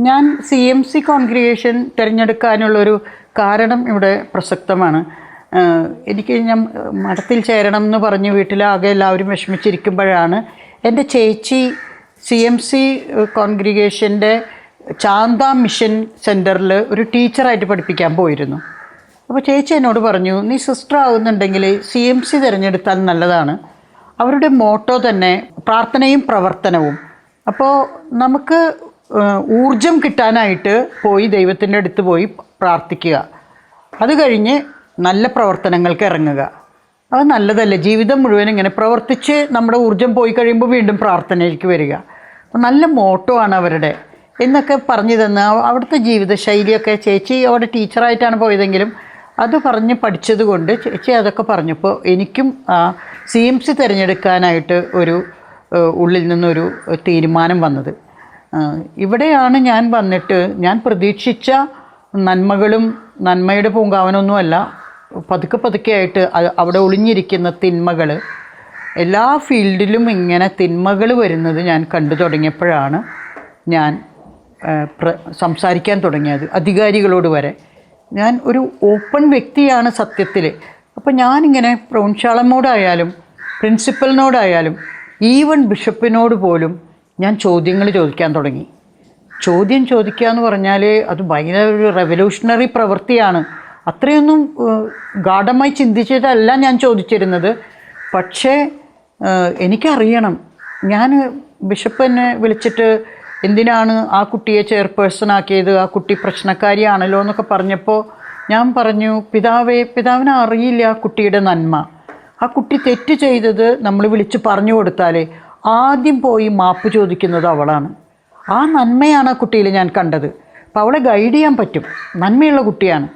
ഞാൻ CMC congregation തിരഞ്ഞെടുക്കാനുള്ളൊരു കാരണം ഇവിടെ പ്രസക്തമാണ്. ഞാൻ മഠത്തിൽ ചേരണം എന്ന് പറഞ്ഞ് വീട്ടിലാകെ എല്ലാവരും വിഷമിച്ചിരിക്കുമ്പോഴാണ് എൻ്റെ ചേച്ചി CMC കോൺഗ്രിഗേഷൻ്റെ ചാന്ത മിഷൻ സെൻറ്ററിൽ ഒരു ടീച്ചറായിട്ട് പഠിപ്പിക്കാൻ പോയിരുന്നു. അപ്പോൾ ചേച്ചി എന്നോട് പറഞ്ഞു, നീ സിസ്റ്റർ ആവുന്നുണ്ടെങ്കിൽ CMC തിരഞ്ഞെടുത്താൽ നല്ലതാണ്. അവരുടെ മോട്ടോ തന്നെ പ്രാർത്ഥനയും പ്രവർത്തനവും. അപ്പോൾ നമുക്ക് ഊർജം കിട്ടാനായിട്ട് പോയി ദൈവത്തിൻ്റെ അടുത്ത് പോയി പ്രാർത്ഥിക്കുക, അത് കഴിഞ്ഞ് നല്ല പ്രവർത്തനങ്ങൾക്ക് ഇറങ്ങുക. അത് നല്ലതല്ലേ? ജീവിതം മുഴുവൻ ഇങ്ങനെ പ്രവർത്തിച്ച് നമ്മുടെ ഊർജം പോയി കഴിയുമ്പോൾ വീണ്ടും പ്രാർത്ഥനയിലേക്ക് വരിക. അപ്പോൾ നല്ല മോട്ടോ ആണ് അവരുടെ എന്നൊക്കെ പറഞ്ഞു തന്ന് അവിടുത്തെ ജീവിതശൈലിയൊക്കെ ചേച്ചി അവിടെ ടീച്ചറായിട്ടാണ് പോയതെങ്കിലും അത് പറഞ്ഞ് പഠിച്ചത് കൊണ്ട് ചേച്ചി അതൊക്കെ പറഞ്ഞപ്പോൾ എനിക്കും CMC തിരഞ്ഞെടുക്കാനായിട്ട് ഒരു ഉള്ളിൽ നിന്നൊരു തീരുമാനം വന്നത്. ഇവിടെയാണ് ഞാൻ വന്നിട്ട് ഞാൻ പ്രതീക്ഷിച്ച നന്മകളും നന്മയുടെ പൂങ്കാവനൊന്നുമല്ല, പതുക്കെ പതുക്കെയായിട്ട് അവിടെ ഒളിഞ്ഞിരിക്കുന്ന തിന്മകൾ, എല്ലാ ഫീൽഡിലും ഇങ്ങനെ തിന്മകൾ വരുന്നത് ഞാൻ കണ്ടു തുടങ്ങിയപ്പോഴാണ് ഞാൻ സംസാരിക്കാൻ തുടങ്ങിയത് അധികാരികളോട് വരെ. ഞാൻ ഒരു ഓപ്പൺ വ്യക്തിയാണ് സത്യത്തിൽ. അപ്പോൾ ഞാനിങ്ങനെ പ്രൗൺശാളനോടായാലും പ്രിൻസിപ്പലിനോടായാലും ഈവൻ ബിഷപ്പിനോട് പോലും ഞാൻ ചോദ്യങ്ങൾ ചോദിക്കാൻ തുടങ്ങി. ചോദ്യം ചോദിക്കുക എന്ന് പറഞ്ഞാൽ അത് ഭയങ്കര ഒരു റെവല്യൂഷണറി പ്രവൃത്തിയാണ്. അത്രയൊന്നും ഗാഢമായി ചിന്തിച്ചിട്ടല്ല ഞാൻ ചോദിച്ചിരുന്നത്. പക്ഷേ എനിക്കറിയണം. ഞാൻ ബിഷപ്പ് എന്നെ വിളിച്ചിട്ട് എന്തിനാണ് ആ കുട്ടിയെ ചെയർപേഴ്സണാക്കിയത്, ആ കുട്ടി പ്രശ്നക്കാരിയാണല്ലോ എന്നൊക്കെ പറഞ്ഞപ്പോൾ ഞാൻ പറഞ്ഞു, പിതാവിനെ അറിയില്ല ആ കുട്ടിയുടെ നന്മ. ആ കുട്ടി തെറ്റ് ചെയ്തത് നമ്മൾ വിളിച്ച് പറഞ്ഞു കൊടുത്താൽ ആദ്യം പോയി മാപ്പ് ചോദിക്കുന്നത് അവളാണ്. ആ നന്മയാണ് ആ കുട്ടിയിൽ ഞാൻ കണ്ടത്. അപ്പോൾ അവളെ ഗൈഡ് ചെയ്യാൻ പറ്റും, നന്മയുള്ള കുട്ടിയാണ്.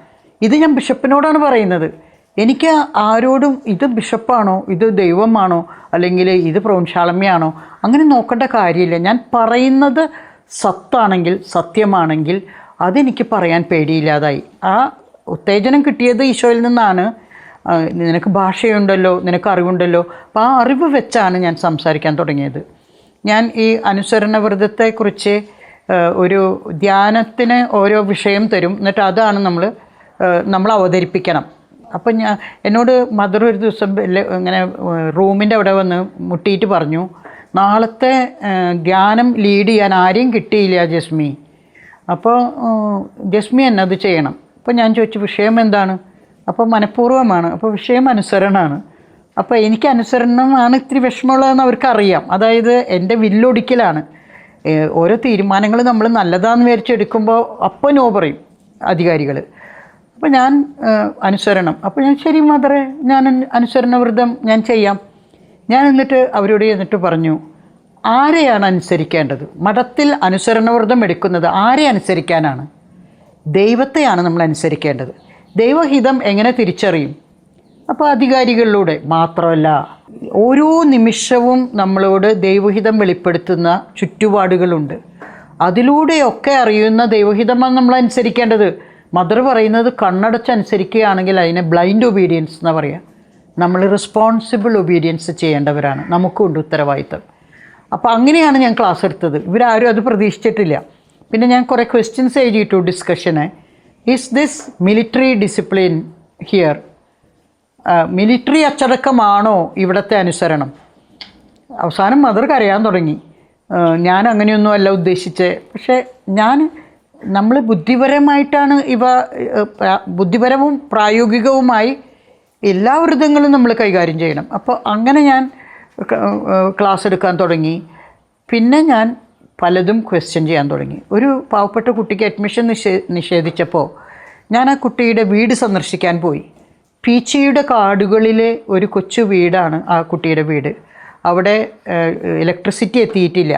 ഇത് ഞാൻ ബിഷപ്പിനോടാണ് പറയുന്നത്. എനിക്ക് ആരോടും ഇത് ബിഷപ്പാണോ, ഇത് ദൈവമാണോ, അല്ലെങ്കിൽ ഇത് പ്രൗൺശാലമ്മയാണോ അങ്ങനെ നോക്കേണ്ട കാര്യമില്ല. ഞാൻ പറയുന്നത് സത്താണെങ്കിൽ സത്യമാണെങ്കിൽ അതെനിക്ക് പറയാൻ പേടിയില്ലാതായി. ആ ഉത്തേജനം കിട്ടിയത് ഈശോയിൽ നിന്നാണ്. നിനക്ക് ഭാഷയുണ്ടല്ലോ, നിനക്ക് അറിവുണ്ടല്ലോ. അപ്പോൾ ആ അറിവ് വെച്ചാണ് ഞാൻ സംസാരിക്കാൻ തുടങ്ങിയത്. ഞാൻ ഈ അനുസരണ വ്രതത്തെക്കുറിച്ച് ഒരു ധ്യാനത്തിന് ഓരോ വിഷയം തരും, എന്നിട്ട് അതാണ് നമ്മൾ അവതരിപ്പിക്കണം. അപ്പം എന്നോട് മദർ ഒരു ദിവസം ഇങ്ങനെ റൂമിൻ്റെ അവിടെ വന്ന് മുട്ടിയിട്ട് പറഞ്ഞു, നാളത്തെ ധ്യാനം ലീഡ് ചെയ്യാൻ ആരെയും കിട്ടിയില്ല ജസ്മി, അപ്പോൾ ജസ്മി എന്നത് ചെയ്യണം. അപ്പോൾ ഞാൻ ചോദിച്ചു വിഷയം എന്താണ്? അപ്പോൾ മനഃപൂർവ്വമാണ്. അപ്പോൾ വിഷയം അനുസരണമാണ്. അപ്പോൾ എനിക്ക് അനുസരണമാണ് ഇത്തിരി വിഷമമുള്ളതെന്ന് അവർക്കറിയാം. അതായത് എൻ്റെ വില്ലൊടിക്കലാണ്. ഓരോ തീരുമാനങ്ങൾ നമ്മൾ നല്ലതാണെന്ന് വിചാരിച്ചെടുക്കുമ്പോൾ അപ്പോൾ നോ പറയും അധികാരികൾ. അപ്പോൾ ഞാൻ അനുസരണം. അപ്പോൾ ഞാൻ ശരി മദറെ, ഞാൻ അനുസരണ വ്രതം ഞാൻ ചെയ്യാം. ഞാൻ എന്നിട്ട് അവരോട് എന്നിട്ട് പറഞ്ഞു, ആരെയാണ് അനുസരിക്കേണ്ടത്? മഠത്തിൽ അനുസരണ വ്രതം എടുക്കുന്നത് ആരെ അനുസരിക്കാനാണ്? ദൈവത്തെയാണ് നമ്മൾ അനുസരിക്കേണ്ടത്. ദൈവഹിതം എങ്ങനെ തിരിച്ചറിയും? അപ്പോൾ അധികാരികളിലൂടെ മാത്രമല്ല, ഓരോ നിമിഷവും നമ്മളോട് ദൈവഹിതം വെളിപ്പെടുത്തുന്ന ചുറ്റുപാടുകളുണ്ട്. അതിലൂടെയൊക്കെ അറിയുന്ന ദൈവഹിതമാണ് നമ്മൾ അനുസരിക്കേണ്ടത്. മദർ പറയുന്നത് കണ്ണടച്ച് അനുസരിക്കുകയാണെങ്കിൽ അതിനെ ബ്ലൈൻഡ് ഒബീഡിയൻസ് എന്നാണ് പറയുക. നമ്മൾ റെസ്പോൺസിബിൾ ഒബീഡിയൻസ് ചെയ്യേണ്ടവരാണ്, നമുക്കുണ്ട് ഉത്തരവാദിത്തം. അപ്പോൾ അങ്ങനെയാണ് ഞാൻ ക്ലാസ് എടുത്തത്. ഇവരാരും അത് പ്രതീക്ഷിച്ചിട്ടില്ല. പിന്നെ ഞാൻ കുറേ ക്വസ്റ്റ്യൻസ് എഴുതിയിട്ടു ഡിസ്കഷന്. Is this military discipline here? Military അച്ചടക്കമാണോ ഇവിടുത്തെ അനുസരണം? അവസാനം മദർ കരയാൻ തുടങ്ങി. ഞാൻ അങ്ങനെയൊന്നുമല്ല ഉദ്ദേശിച്ചത്. പക്ഷേ നമ്മൾ ബുദ്ധിപരമായിട്ടാണ് ബുദ്ധിപരവും പ്രായോഗികവുമായി എല്ലാ വ്രതങ്ങളും നമ്മൾ കൈകാര്യം ചെയ്യണം. അപ്പോൾ അങ്ങനെ ഞാൻ ക്ലാസ് എടുക്കാൻ തുടങ്ങി. പിന്നെ ഞാൻ പലതും ക്വസ്റ്റ്യൻ ചെയ്യാൻ തുടങ്ങി. ഒരു പാവപ്പെട്ട കുട്ടിക്ക് അഡ്മിഷൻ നിഷേധിച്ചപ്പോൾ ഞാൻ ആ കുട്ടിയുടെ വീട് സന്ദർശിക്കാൻ പോയി. പീച്ചിയുടെ കാടുകളിലെ ഒരു കൊച്ചു വീടാണ് ആ കുട്ടിയുടെ വീട്. അവിടെ ഇലക്ട്രിസിറ്റി എത്തിയിട്ടില്ല.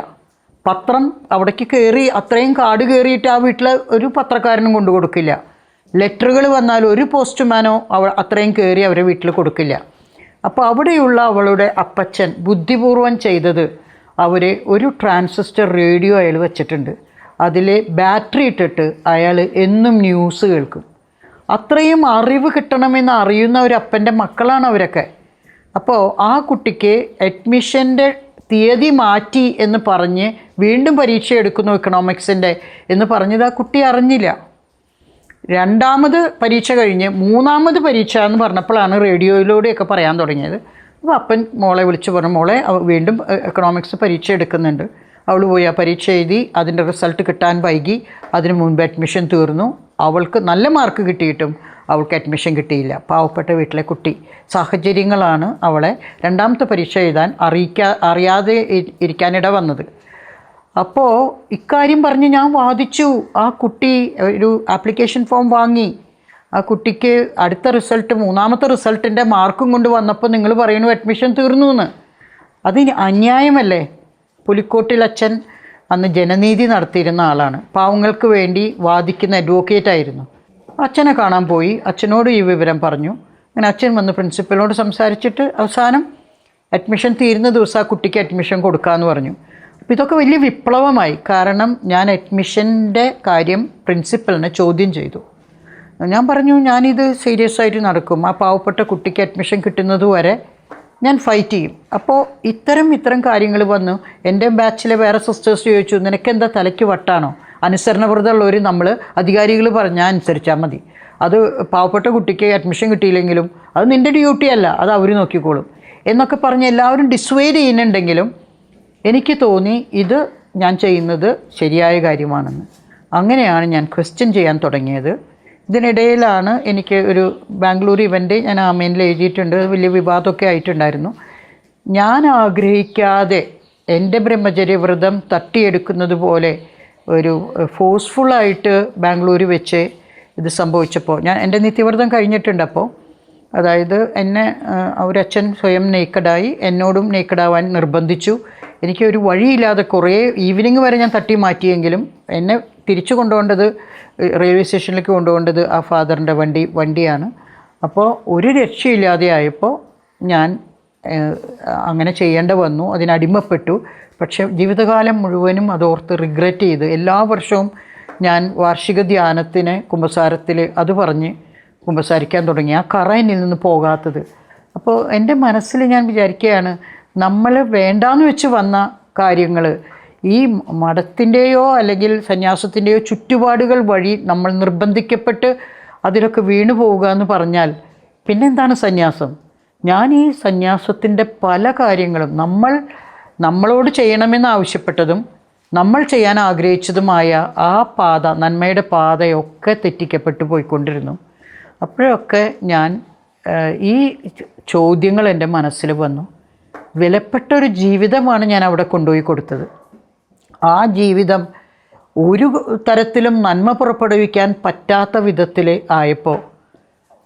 പത്രം അവിടേക്ക് കയറി, അത്രയും കാട് കയറിയിട്ട് ആ വീട്ടിൽ ഒരു പത്രക്കാരനും കൊണ്ടു കൊടുക്കില്ല. ലെറ്ററുകൾ വന്നാൽ ഒരു പോസ്റ്റ്മാനോ അത്രയും കയറി അവരെ വീട്ടിൽ കൊടുക്കില്ല. അപ്പോൾ അവിടെയുള്ള അവളുടെ അപ്പച്ചൻ ബുദ്ധിപൂർവം ചെയ്തത്, അവർ ഒരു ട്രാൻസിസ്റ്റർ റേഡിയോ അയാൾ വെച്ചിട്ടുണ്ട്. അതിൽ ബാറ്ററി ഇട്ടിട്ട് അയാൾ എന്നും ന്യൂസ് കേൾക്കും. അത്രയും അറിവ് കിട്ടണമെന്ന് അറിയുന്ന ഒരു അപ്പൻ്റെ മക്കളാണ് അവരൊക്കെ. അപ്പോൾ ആ കുട്ടിക്ക് അഡ്മിഷൻ്റെ തീയതി മാറ്റി എന്ന് പറഞ്ഞ് വീണ്ടും പരീക്ഷ എടുക്കുന്നു എക്കണോമിക്സിൻ്റെ എന്ന് പറഞ്ഞത് ആ കുട്ടി അറിഞ്ഞില്ല. രണ്ടാമത് പരീക്ഷ കഴിഞ്ഞ് മൂന്നാമത് പരീക്ഷ എന്ന് പറഞ്ഞപ്പോഴാണ് റേഡിയോയിലൂടെയൊക്കെ പറയാൻ തുടങ്ങിയത്. അപ്പോൾ അപ്പൻ മോളെ വിളിച്ച് പറഞ്ഞു, മോളെ വീണ്ടും എക്കണോമിക്സ് പരീക്ഷ എടുക്കുന്നുണ്ട്. അവൾ പോയി ആ പരീക്ഷ എഴുതി. അതിൻ്റെ റിസൾട്ട് കിട്ടാൻ വൈകി. അതിന് മുൻപ് അഡ്മിഷൻ തീർന്നു. അവൾക്ക് നല്ല മാർക്ക് കിട്ടിയിട്ടും അവൾക്ക് അഡ്മിഷൻ കിട്ടിയില്ല. പാവപ്പെട്ട വീട്ടിലെ കുട്ടി. സാഹചര്യങ്ങളാണ് അവളെ രണ്ടാമത്തെ പരീക്ഷ എഴുതാൻ അറിയാതെ ഇരിക്കാനിട വന്നത്. അപ്പോൾ ഇക്കാര്യം പറഞ്ഞ് ഞാൻ വാദിച്ചു. ആ കുട്ടി ഒരു ആപ്ലിക്കേഷൻ ഫോം വാങ്ങി. ആ കുട്ടിക്ക് അടുത്ത റിസൾട്ട്, മൂന്നാമത്തെ റിസൾട്ടിൻ്റെ മാർക്കും കൊണ്ട് വന്നപ്പോൾ നിങ്ങൾ പറയുന്നു അഡ്മിഷൻ തീർന്നു എന്ന്. അത് അന്യായമല്ലേ? പുലിക്കോട്ടിൽ അച്ഛൻ അന്ന് ജനനീതി നടത്തിയിരുന്ന ആളാണ്. പാവങ്ങൾക്ക് വേണ്ടി വാദിക്കുന്ന അഡ്വക്കേറ്റായിരുന്നു. അച്ഛനെ കാണാൻ പോയി. അച്ഛനോട് ഈ വിവരം പറഞ്ഞു. അങ്ങനെ അച്ഛൻ വന്ന് പ്രിൻസിപ്പലിനോട് സംസാരിച്ചിട്ട് അവസാനം അഡ്മിഷൻ തീരുന്ന ദിവസം ആ കുട്ടിക്ക് അഡ്മിഷൻ കൊടുക്കാമെന്ന് പറഞ്ഞു. അപ്പോൾ ഇതൊക്കെ വലിയ വിപ്ലവമായി. കാരണം ഞാൻ അഡ്മിഷൻ്റെ കാര്യം പ്രിൻസിപ്പലിനെ ചോദ്യം ചെയ്തു. ഞാൻ പറഞ്ഞു, ഞാനിത് സീരിയസ് ആയിട്ട് നടക്കും. ആ പാവപ്പെട്ട കുട്ടിക്ക് അഡ്മിഷൻ കിട്ടുന്നത് വരെ ഞാൻ ഫൈറ്റ് ചെയ്യും. അപ്പോൾ ഇത്തരം കാര്യങ്ങൾ വന്നു. എൻ്റെ ബാച്ചിലെ വേറെ സിസ്റ്റേഴ്സ് ചോദിച്ചു, നിനക്കെന്താ തലയ്ക്ക് വട്ടാണോ? അനുസരണവ്രതമുള്ളവർ നമ്മൾ അധികാരികൾ പറഞ്ഞാൽ അനുസരിച്ചാൽ മതി. അത് പാവപ്പെട്ട കുട്ടിക്ക് അഡ്മിഷൻ കിട്ടിയില്ലെങ്കിലും അത് നിൻ്റെ ഡ്യൂട്ടി അല്ല, അത് അവർ നോക്കിക്കോളും എന്നൊക്കെ പറഞ്ഞ് എല്ലാവരും ഡിസ്വേഡ് ചെയ്യുന്നുണ്ടെങ്കിലും എനിക്ക് തോന്നി ഇത് ഞാൻ ചെയ്യുന്നത് ശരിയായ കാര്യമാണെന്ന്. അങ്ങനെയാണ് ഞാൻ ക്വസ്റ്റ്യൻ ചെയ്യാൻ തുടങ്ങിയത്. ഇതിനിടയിലാണ് എനിക്ക് ഒരു ബാംഗ്ലൂർ ഇവൻ്റ് ഞാൻ ആമേനിൽ എഴുതിയിട്ടുണ്ട്. വലിയ വിവാദമൊക്കെ ആയിട്ടുണ്ടായിരുന്നു. ഞാൻ ആഗ്രഹിക്കാതെ എൻ്റെ ബ്രഹ്മചര്യവ്രതം തട്ടിയെടുക്കുന്നത് പോലെ ഒരു ഫോഴ്സ്ഫുള്ളായിട്ട് ബാംഗ്ലൂർ വെച്ച് ഇത് സംഭവിച്ചപ്പോൾ എൻ്റെ നിത്യവ്രതം കഴിഞ്ഞിട്ടുണ്ട്. അപ്പോൾ അതായത് എന്നെ ഒരച്ഛൻ സ്വയം നേക്കഡായി എന്നോടും നേക്കഡാവാൻ നിർബന്ധിച്ചു. എനിക്കൊരു വഴിയില്ലാതെ കുറേ ഈവനിങ് വരെ ഞാൻ തട്ടി മാറ്റിയെങ്കിലും എന്നെ തിരിച്ചു കൊണ്ടുപോകേണ്ടത്, റെയിൽവേ സ്റ്റേഷനിലേക്ക് കൊണ്ടുപോകേണ്ടത് ആ ഫാദറിൻ്റെ വണ്ടിയാണ്. അപ്പോൾ ഒരു രക്ഷയില്ലാതെ ആയപ്പോൾ ഞാൻ അങ്ങനെ ചെയ്യേണ്ട വന്നു. അതിനടിമപ്പെട്ടു. പക്ഷേ ജീവിതകാലം മുഴുവനും അതോർത്ത് റിഗ്രറ്റ് ചെയ്ത് എല്ലാ വർഷവും ഞാൻ വാർഷിക ധ്യാനത്തിന് കുമ്പസാരത്തിൽ അത് പറഞ്ഞ് കുമ്പസാരിക്കാൻ തുടങ്ങി. ആ കറ എന്നിൽ നിന്ന് പോകാത്തത്. അപ്പോൾ എൻ്റെ മനസ്സിൽ ഞാൻ വിചാരിക്കുകയാണ്, നമ്മൾ വേണ്ടാന്ന് വെച്ച് വന്ന കാര്യങ്ങൾ ഈ മഠത്തിൻ്റെയോ അല്ലെങ്കിൽ സന്യാസത്തിൻ്റെയോ ചുറ്റുപാടുകൾ വഴി നമ്മൾ നിർബന്ധിക്കപ്പെട്ട് അതിലൊക്കെ വീണു പോവുക എന്ന് പറഞ്ഞാൽ പിന്നെന്താണ് സന്യാസം? ഞാൻ ഈ സന്യാസത്തിൻ്റെ പല കാര്യങ്ങളും നമ്മളോട് ചെയ്യണമെന്ന് ആവശ്യപ്പെട്ടതും നമ്മൾ ചെയ്യാൻ ആഗ്രഹിച്ചതുമായ ആ പാത, നന്മയുടെ പാതയൊക്കെ തെറ്റിക്കപ്പെട്ടു പോയിക്കൊണ്ടിരുന്നു. അപ്പോഴൊക്കെ ഞാൻ ഈ ചോദ്യങ്ങൾ എൻ്റെ മനസ്സിൽ വന്നു. വിലപ്പെട്ടൊരു ജീവിതമാണ് ഞാൻ അവിടെ കൊണ്ടുപോയി കൊടുത്തത്. ആ ജീവിതം ഒരു തരത്തിലും നന്മ പുറപ്പെടുവിക്കാൻ പറ്റാത്ത വിധത്തിൽ ആയപ്പോൾ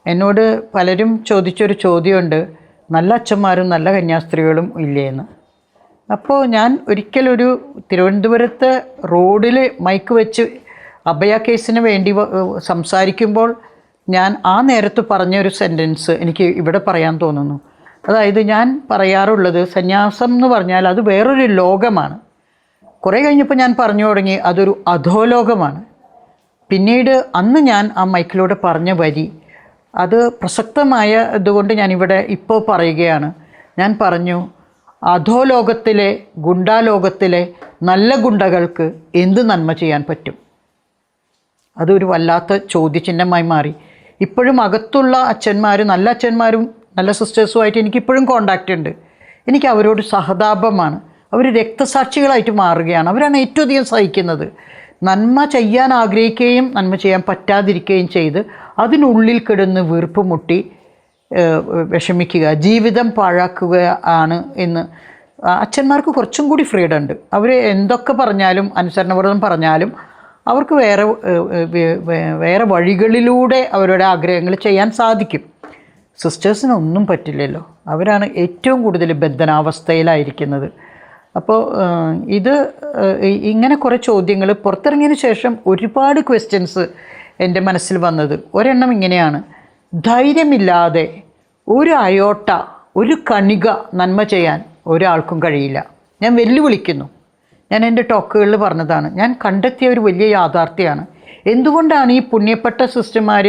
എന്നോട് പലരും ചോദിച്ചൊരു ചോദ്യമുണ്ട്, നല്ല അച്ഛന്മാരും നല്ല കന്യാസ്ത്രീകളും ഇല്ലേന്ന്. അപ്പോൾ ഞാൻ ഒരിക്കലൊരു തിരുവനന്തപുരത്ത് റോഡിൽ മൈക്ക് വെച്ച് അഭയ കേസിന് വേണ്ടി സംസാരിക്കുമ്പോൾ ഞാൻ ആ നേരത്ത് പറഞ്ഞൊരു സെൻറ്റൻസ് എനിക്ക് ഇവിടെ പറയാൻ തോന്നുന്നു. അതായത് ഞാൻ പറയാറുള്ളത് സന്യാസം എന്ന് പറഞ്ഞാൽ അത് വേറൊരു ലോകമാണ്. കുറേ കഴിഞ്ഞപ്പോൾ ഞാൻ പറഞ്ഞു തുടങ്ങി അതൊരു അധോലോകമാണ്. പിന്നീട് അന്ന് ഞാൻ ആ മൈക്കിലൂടെ പറഞ്ഞ വരി അത് പ്രസക്തമായ ഇതുകൊണ്ട് ഞാനിവിടെ ഇപ്പോൾ പറയുകയാണ്. ഞാൻ പറഞ്ഞു, അധോലോകത്തിലെ ഗുണ്ടാലോകത്തിലെ നല്ല ഗുണ്ടകൾക്ക് എന്ത് നന്മ ചെയ്യാൻ പറ്റും? അതൊരു വല്ലാത്ത ചോദ്യചിഹ്നമായി മാറി. ഇപ്പോഴും അകത്തുള്ള അച്ഛന്മാരും നല്ല അച്ഛന്മാരും നല്ല സിസ്റ്റേഴ്സുമായിട്ട് എനിക്കിപ്പോഴും കോണ്ടാക്റ്റ് ഉണ്ട്. എനിക്ക് അവരോട് സഹതാപമാണ്. അവർ രക്തസാക്ഷികളായിട്ട് മാറുകയാണ്. അവരാണ് ഏറ്റവും അധികം സഹിക്കുന്നത്. നന്മ ചെയ്യാൻ ആഗ്രഹിക്കുകയും നന്മ ചെയ്യാൻ പറ്റാതിരിക്കുകയും ചെയ്ത് അതിനുള്ളിൽ കിടന്ന് വീർപ്പ് മുട്ടി വിഷമിക്കുക, ജീവിതം പാഴാക്കുക ആണ് എന്ന്. അച്ഛന്മാർക്ക് കുറച്ചും കൂടി ഫ്രീഡം ഉണ്ട്. അവർ എന്തൊക്കെ പറഞ്ഞാലും അനുസരണവ്രതം പറഞ്ഞാലും അവർക്ക് വേറെ വഴികളിലൂടെ അവരുടെ ആഗ്രഹങ്ങൾ ചെയ്യാൻ സാധിക്കും. സിസ്റ്റേഴ്സിനൊന്നും പറ്റില്ലല്ലോ. അവരാണ് ഏറ്റവും കൂടുതൽ ബന്ധനാവസ്ഥയിലായിരിക്കുന്നത്. അപ്പോൾ ഇങ്ങനെ കുറേ ചോദ്യങ്ങൾ പുറത്തിറങ്ങിയതിന് ശേഷം ഒരുപാട് ക്വസ്റ്റ്യൻസ് എൻ്റെ മനസ്സിൽ വന്നത്. ഒരെണ്ണം ഇങ്ങനെയാണ്, ധൈര്യമില്ലാതെ ഒരു അയോട്ട, ഒരു കണിക നന്മ ചെയ്യാൻ ഒരാൾക്കും കഴിയില്ല. ഞാൻ വെല്ലുവിളിക്കുന്നു. ഞാൻ എൻ്റെ ടോക്കുകളിൽ പറഞ്ഞതാണ്. ഞാൻ കണ്ടെത്തിയ ഒരു വലിയ യാഥാർത്ഥ്യമാണ്. എന്തുകൊണ്ടാണ് ഈ പുണ്യപ്പെട്ട സിസ്റ്റർമാർ,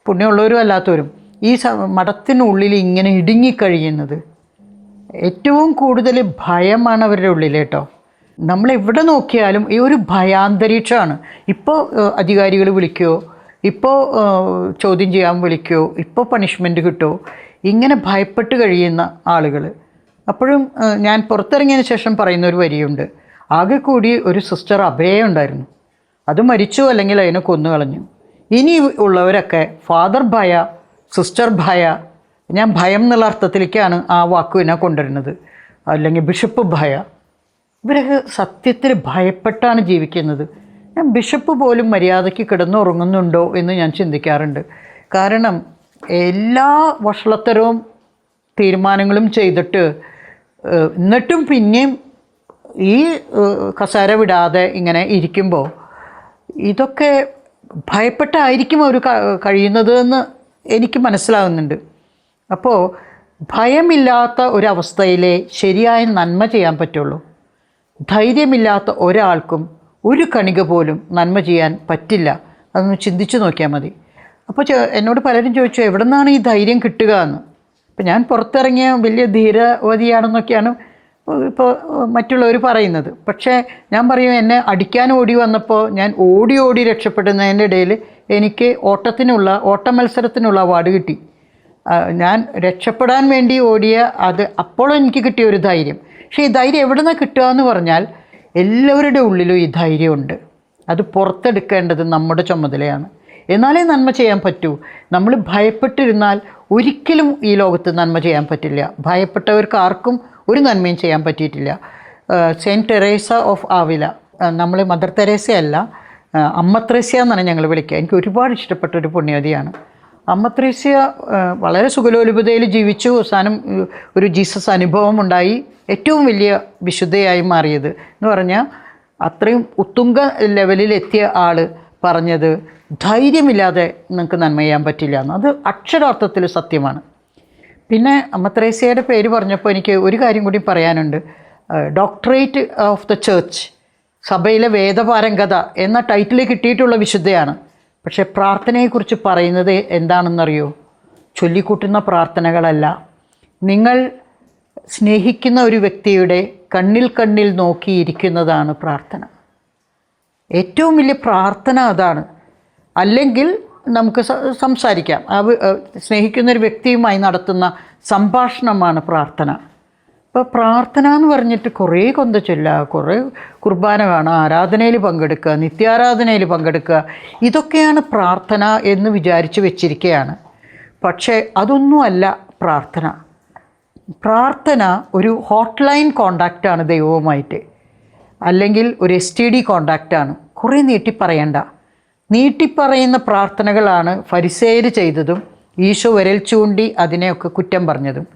പുണ്യമുള്ളവരും അല്ലാത്തവരും, ഈ മഠത്തിനുള്ളിൽ ഇങ്ങനെ ഇടുങ്ങിക്കഴിയുന്നത്? ഏറ്റവും കൂടുതൽ ഭയമാണ് അവരുടെ ഉള്ളിൽ കേട്ടോ. നമ്മൾ എവിടെ നോക്കിയാലും ഈ ഒരു ഭയാന്തരീക്ഷമാണ്. ഇപ്പോൾ അധികാരികൾ വിളിക്കുമോ, ഇപ്പോൾ ചോദ്യം ചെയ്യാൻ വിളിക്കുമോ, ഇപ്പോൾ പണിഷ്മെൻറ്റ് കിട്ടുമോ, ഇങ്ങനെ ഭയപ്പെട്ട് കഴിയുന്ന ആളുകൾ. അപ്പോഴും ഞാൻ പുറത്തിറങ്ങിയതിന് ശേഷം പറയുന്ന ഒരു വരിയുണ്ട്, ആകെ കൂടി ഒരു സിസ്റ്റർ അഭയ ഉണ്ടായിരുന്നു, അത് മരിച്ചു അല്ലെങ്കിൽ അതിനെ കൊന്നു കളഞ്ഞു. ഇനി ഉള്ളവരൊക്കെ ഫാദർ ഭയ, സിസ്റ്റർ ഭയ, ഞാൻ ഭയം എന്നുള്ള അർത്ഥത്തിലേക്കാണ് ആ വാക്കുവിനെ കൊണ്ടുവരുന്നത്, അല്ലെങ്കിൽ ബിഷപ്പ് ഭയ. ഇവരൊക്കെ സത്യത്തിൽ ഭയപ്പെട്ടാണ് ജീവിക്കുന്നത്. ഞാൻ ബിഷപ്പ് പോലും മര്യാദയ്ക്ക് കിടന്നുറങ്ങുന്നുണ്ടോ എന്ന് ഞാൻ ചിന്തിക്കാറുണ്ട്. കാരണം എല്ലാ വഷളത്തരവും തീരുമാനങ്ങളും ചെയ്തിട്ട് എന്നിട്ടും പിന്നെയും ഈ കസേര വിടാതെ ഇങ്ങനെ ഇരിക്കുമ്പോൾ ഇതൊക്കെ ഭയപ്പെട്ടായിരിക്കും അവർ കഴിയുന്നത് എന്ന് എനിക്ക് മനസ്സിലാകുന്നുണ്ട്. അപ്പോൾ ഭയമില്ലാത്ത ഒരവസ്ഥയിലെ ശരിയായ നന്മ ചെയ്യാൻ പറ്റുള്ളൂ. ധൈര്യമില്ലാത്ത ഒരാൾക്കും ഒരു കണിക പോലും നന്മ ചെയ്യാൻ പറ്റില്ല. അതൊന്ന് ചിന്തിച്ചു നോക്കിയാൽ മതി. അപ്പോൾ എന്നോട് പലരും ചോദിച്ചു എവിടെ നിന്നാണ് ഈ ധൈര്യം കിട്ടുക എന്ന്. അപ്പോൾ ഞാൻ പുറത്തിറങ്ങിയ വലിയ ധീരവതിയാണെന്നൊക്കെയാണ് ഇപ്പോൾ മറ്റുള്ളവർ പറയുന്നത്. പക്ഷേ ഞാൻ പറയും, എന്നെ അടിക്കാൻ ഓടി വന്നപ്പോൾ ഞാൻ ഓടി രക്ഷപ്പെടുന്നതിൻ്റെ ഇടയിൽ എനിക്ക് ഓട്ട മത്സരത്തിനുള്ള അവാർഡ് കിട്ടി. ഞാൻ രക്ഷപ്പെടാൻ വേണ്ടി ഓടിയ അത് അപ്പോഴും എനിക്ക് കിട്ടിയ ഒരു ധൈര്യം. പക്ഷേ ഈ ധൈര്യം എവിടെ നിന്നാണ് കിട്ടുക എന്ന് പറഞ്ഞാൽ എല്ലാവരുടെ ഉള്ളിലും ഈ ധൈര്യമുണ്ട്. അത് പുറത്തെടുക്കേണ്ടത് നമ്മുടെ ചുമതലയാണ്. എന്നാലേ നന്മ ചെയ്യാൻ പറ്റൂ. നമ്മൾ ഭയപ്പെട്ടിരുന്നാൽ ഒരിക്കലും ഈ ലോകത്ത് നന്മ ചെയ്യാൻ പറ്റില്ല. ഭയപ്പെട്ടവർക്ക് ആർക്കും ഒരു നന്മയും ചെയ്യാൻ പറ്റിയിട്ടില്ല. സെയിൻറ്റ് തെരേസ ഓഫ് ആവില, നമ്മൾ മദർ തെരേസയല്ല, അമ്മ ത്രേസ്യ എന്നാണ് ഞങ്ങൾ വിളിക്കുക. എനിക്ക് ഒരുപാട് ഇഷ്ടപ്പെട്ട ഒരു പുണ്യവതിയാണ് അമ്മ ത്രേസ്യ. വളരെ സുഖലോലുപതയിൽ ജീവിച്ചു. അവസാനം ഒരു ജീസസ് അനുഭവം ഉണ്ടായി. ഏറ്റവും വലിയ വിശുദ്ധയായി മാറിയത് എന്ന് പറഞ്ഞാൽ അത്രയും ഉത്തുംഗ ലെവലിലെത്തിയ ആൾ പറഞ്ഞത് ധൈര്യമില്ലാതെ നിങ്ങൾക്ക് നന്മ ചെയ്യാൻ പറ്റില്ല എന്ന്. അത് അക്ഷരാർത്ഥത്തിൽ സത്യമാണ്. പിന്നെ അമ്മ ത്രേസ്യയുടെ പേര് പറഞ്ഞപ്പോൾ എനിക്ക് ഒരു കാര്യം കൂടി പറയാനുണ്ട്. ഡോക്ടറേറ്റ് ഓഫ് ദ ചേർച്ച്, സഭയിലെ വേദപാരംഗത എന്ന ടൈറ്റിൽ കിട്ടിയിട്ടുള്ള വിശുദ്ധയാണ്. പക്ഷേ പ്രാർത്ഥനയെക്കുറിച്ച് പറയുന്നത് എന്താണെന്നറിയോ? ചൊല്ലിക്കൂട്ടുന്ന പ്രാർത്ഥനകളല്ല. നിങ്ങൾ സ്നേഹിക്കുന്ന ഒരു വ്യക്തിയുടെ കണ്ണിൽ നോക്കിയിരിക്കുന്നതാണ് പ്രാർത്ഥന. ഏറ്റവും വലിയ പ്രാർത്ഥന അതാണ്. അല്ലെങ്കിൽ നമുക്ക് സംസാരിക്കാം. സ്നേഹിക്കുന്നൊരു വ്യക്തിയുമായി നടത്തുന്ന സംഭാഷണമാണ് പ്രാർത്ഥന. ഇപ്പോൾ പ്രാർത്ഥന എന്ന് പറഞ്ഞിട്ട് കുറേ കൊന്ത ചൊല്ലുക, കുറേ കുർബാന കാണുക, ആരാധനയിൽ പങ്കെടുക്കുക, നിത്യാരാധനയിൽ പങ്കെടുക്കുക, ഇതൊക്കെയാണ് പ്രാർത്ഥന എന്ന് വിചാരിച്ച് വെച്ചിരിക്കുകയാണ്. പക്ഷേ അതൊന്നുമല്ല പ്രാർത്ഥന. പ്രാർത്ഥന ഒരു ഹോട്ട് ലൈൻ കോണ്ടാക്റ്റാണ് ദൈവവുമായിട്ട്, അല്ലെങ്കിൽ ഒരു STD കോണ്ടാക്റ്റാണ്. കുറേ നീട്ടിപ്പറയണ്ട. നീട്ടിപ്പറയുന്ന പ്രാർത്ഥനകളാണ് ഫരിസേയർ ചെയ്തതും ഈശോ വിരൽ ചൂണ്ടി അതിനെയൊക്കെ കുറ്റം പറഞ്ഞതും.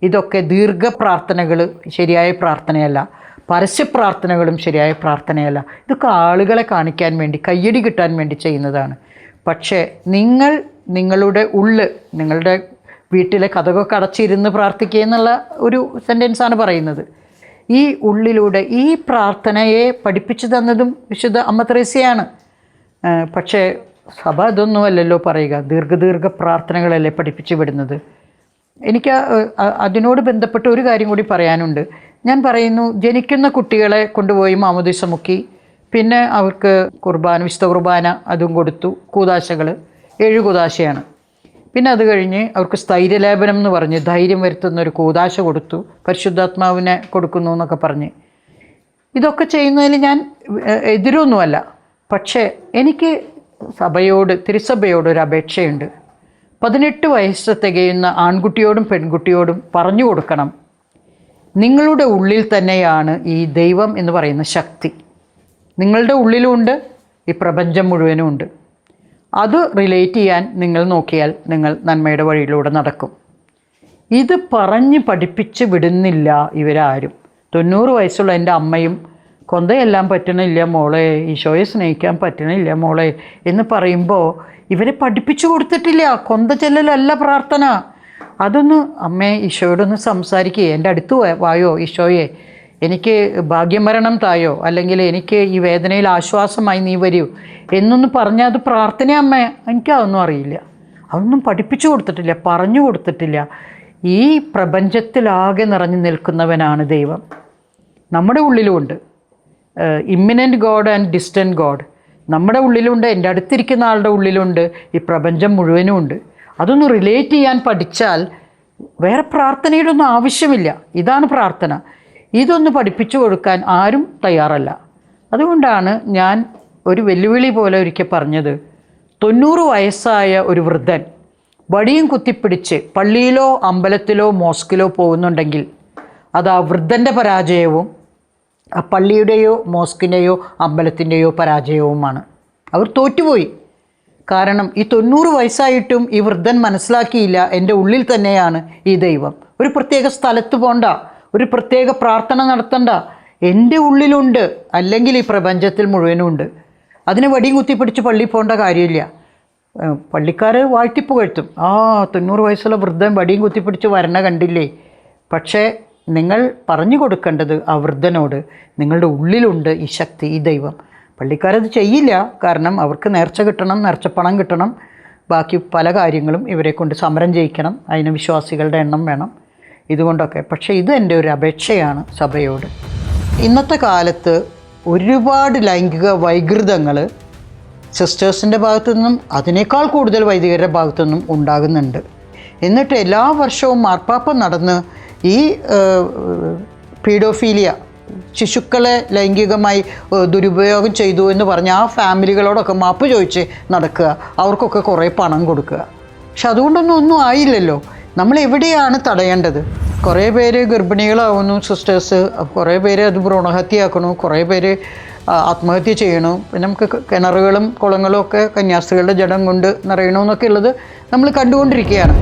ഇതൊക്കെ ദീർഘപ്രാർത്ഥനകൾ ശരിയായ പ്രാർത്ഥനയല്ല. പരസ്യപ്രാർത്ഥനകളും ശരിയായ പ്രാർത്ഥനയല്ല. ഇതൊക്കെ ആളുകളെ കാണിക്കാൻ വേണ്ടി, കയ്യടി കിട്ടാൻ വേണ്ടി ചെയ്യുന്നതാണ്. പക്ഷേ നിങ്ങളുടെ നിങ്ങളുടെ വീട്ടിലെ കതകൊക്കെ അടച്ചിരുന്ന് പ്രാർത്ഥിക്കുക എന്നുള്ള ഒരു സെൻറ്റൻസാണ് പറയുന്നത്. ഈ ഉള്ളിലൂടെ ഈ പ്രാർത്ഥനയെ പഠിപ്പിച്ചു തന്നതും വിശുദ്ധ അമ്മ ത്രേസ്യയാണ്. പക്ഷേ സഭ അതൊന്നുമല്ലല്ലോ പറയുക. ദീർഘ പ്രാർത്ഥനകളല്ലേ പഠിപ്പിച്ചു വിടുന്നത്. എനിക്ക് അതിനോട് ബന്ധപ്പെട്ട് ഒരു കാര്യം കൂടി പറയാനുണ്ട്. ഞാൻ പറയുന്നു, ജനിക്കുന്ന കുട്ടികളെ കൊണ്ടുപോയി മാമോദീസ മുക്കി, പിന്നെ അവർക്ക് വിശുദ്ധ കുർബാന അതും കൊടുത്തു. കൂദാശകൾ 7 കൂദാശയാണ്. പിന്നെ അത് കഴിഞ്ഞ് അവർക്ക് സ്ഥൈര്യലേപനം എന്ന് പറഞ്ഞ് ധൈര്യം വരുത്തുന്ന ഒരു കൂദാശ കൊടുത്തു, പരിശുദ്ധാത്മാവിനെ കൊടുക്കുന്നു എന്നൊക്കെ പറഞ്ഞ്. ഇതൊക്കെ ചെയ്യുന്നതിൽ ഞാൻ എതിരൊന്നുമല്ല. പക്ഷേ എനിക്ക് തിരുസഭയോട് ഒരു അപേക്ഷയുണ്ട്. 18 വയസ്സ് തികയുന്ന ആൺകുട്ടിയോടും പെൺകുട്ടിയോടും പറഞ്ഞു കൊടുക്കണം, നിങ്ങളുടെ ഉള്ളിൽ തന്നെയാണ് ഈ ദൈവം എന്ന് പറയുന്ന ശക്തി. നിങ്ങളുടെ ഉള്ളിലുമുണ്ട്, ഈ പ്രപഞ്ചം മുഴുവനും ഉണ്ട്. അത് റിലേറ്റ് ചെയ്യാൻ നിങ്ങൾ നോക്കിയാൽ നിങ്ങൾ നന്മയുടെ വഴിയിലൂടെ നടക്കും. ഇത് പറഞ്ഞ് പഠിപ്പിച്ച് വിടുന്നില്ല ഇവരാരും. 90 വയസ്സുള്ള എൻ്റെ അമ്മയും കൊന്തയെല്ലാം പറ്റണില്ല മോളെ, ഈശോയെ സ്നേഹിക്കാൻ പറ്റണില്ല മോളെ എന്ന് പറയുമ്പോൾ ഇവരെ പഠിപ്പിച്ചു കൊടുത്തിട്ടില്ല. കൊന്ത ചെല്ലലല്ല പ്രാർത്ഥന. അതൊന്ന് അമ്മേ ഈശോയോടൊന്ന് സംസാരിക്കുക, എൻ്റെ അടുത്ത് വായോ ഈശോയെ, എനിക്ക് ഭാഗ്യമരണം തായോ, അല്ലെങ്കിൽ എനിക്ക് ഈ വേദനയിൽ ആശ്വാസമായി നീ വരൂ എന്നൊന്ന് പറഞ്ഞാൽ അത് പ്രാർത്ഥന. അമ്മേ എനിക്കതൊന്നും അറിയില്ല. അതൊന്നും പഠിപ്പിച്ചു കൊടുത്തിട്ടില്ല, പറഞ്ഞു കൊടുത്തിട്ടില്ല. ഈ പ്രപഞ്ചത്തിലാകെ നിറഞ്ഞു നിൽക്കുന്നവനാണ് ദൈവം. നമ്മുടെ ഉള്ളിലുമുണ്ട് ഇമ്മിനൻ്റ് ഗോഡ് ആൻഡ് ഡിസ്റ്റൻറ്റ് ഗോഡ്. നമ്മുടെ ഉള്ളിലുണ്ട്, എൻ്റെ അടുത്തിരിക്കുന്ന ആളുടെ ഉള്ളിലുണ്ട്, ഈ പ്രപഞ്ചം മുഴുവനും ഉണ്ട്. അതൊന്ന് റിലേറ്റ് ചെയ്യാൻ പഠിച്ചാൽ വേറെ പ്രാർത്ഥനയുടെ ഒന്നും ആവശ്യമില്ല. ഇതാണ് പ്രാർത്ഥന. ഇതൊന്ന് പഠിപ്പിച്ചു കൊടുക്കാൻ ആരും തയ്യാറല്ല. അതുകൊണ്ടാണ് ഞാൻ ഒരു വെല്ലുവിളി പോലെ ഒരിക്കൽ പറഞ്ഞത്, 90 വയസ്സായ ഒരു വൃദ്ധൻ വടിയും കുത്തിപ്പിടിച്ച് പള്ളിയിലോ അമ്പലത്തിലോ മോസ്കിലോ പോകുന്നുണ്ടെങ്കിൽ അത് ആ വൃദ്ധൻ്റെ പരാജയവും ആ പള്ളിയുടെയോ മോസ്കിൻ്റെയോ അമ്പലത്തിൻ്റെയോ പരാജയവുമാണ്. അവർ തോറ്റുപോയി. കാരണം ഈ 90 വയസ്സായിട്ടും ഈ വൃദ്ധൻ മനസ്സിലാക്കിയില്ല, എൻ്റെ ഉള്ളിൽ തന്നെയാണ് ഈ ദൈവം. ഒരു പ്രത്യേക സ്ഥലത്ത് പോണ്ട, ഒരു പ്രത്യേക പ്രാർത്ഥന നടത്തണ്ട, എൻ്റെ ഉള്ളിലുണ്ട്, അല്ലെങ്കിൽ ഈ പ്രപഞ്ചത്തിൽ മുഴുവനും ഉണ്ട്. അതിന് വടിയും കുത്തിപ്പിടിച്ച് പള്ളിയിൽ പോകേണ്ട കാര്യമില്ല. പള്ളിക്കാർ വാഴ്ത്തിപ്പുകഴ്ത്തും, 90 വയസ്സുള്ള വൃദ്ധൻ വടിയും കുത്തിപ്പിടിച്ച് വരണ കണ്ടില്ലേ. പക്ഷേ നിങ്ങൾ പറഞ്ഞു കൊടുക്കേണ്ടത് ആ വൃദ്ധനോട്, നിങ്ങളുടെ ഉള്ളിലുണ്ട് ഈ ശക്തി, ഈ ദൈവം. പള്ളിക്കാരത് ചെയ്യില്ല, കാരണം അവർക്ക് നേർച്ച കിട്ടണം, നേർച്ചപ്പണം കിട്ടണം, ബാക്കി പല കാര്യങ്ങളും ഇവരെ കൊണ്ട് സമരം ചെയ്യിക്കണം, അതിന് വിശ്വാസികളുടെ എണ്ണം വേണം, ഇതുകൊണ്ടൊക്കെ. പക്ഷേ ഇത് എൻ്റെ ഒരു അപേക്ഷയാണ് സഭയോട്. ഇന്നത്തെ കാലത്ത് ഒരുപാട് ലൈംഗിക വൈകൃതങ്ങൾ സിസ്റ്റേഴ്സിൻ്റെ ഭാഗത്തു നിന്നും അതിനേക്കാൾ കൂടുതൽ വൈദികരുടെ ഭാഗത്തു നിന്നും ഉണ്ടാകുന്നുണ്ട്. എന്നിട്ട് എല്ലാ വർഷവും മാർപ്പാപ്പ നടന്ന് ഈ പീഡോഫീലിയ, ശിശുക്കളെ ലൈംഗികമായി ദുരുപയോഗം ചെയ്തു എന്ന് പറഞ്ഞ് ആ ഫാമിലികളോടൊക്കെ മാപ്പ് ചോദിച്ച് നടക്കുക, അവർക്കൊക്കെ കുറേ പണം കൊടുക്കുക. പക്ഷെ അതുകൊണ്ടൊന്നും ആയില്ലല്ലോ. നമ്മൾ എവിടെയാണ് തടയേണ്ടത്? കുറേ പേര് ഗർഭിണികളാവുന്നു സിസ്റ്റേഴ്സ്, കുറേ പേര് അത് ഭ്രൂണഹത്യയാക്കണു, കുറേ പേര് ആത്മഹത്യ ചെയ്യണു. പിന്നെ നമുക്ക് കിണറുകളും കുളങ്ങളും ഒക്കെ കന്യാസ്ത്രീകളുടെ ജഡം കൊണ്ട് നിറയണമെന്നൊക്കെ ഉള്ളത് നമ്മൾ കണ്ടുകൊണ്ടിരിക്കുകയാണ്.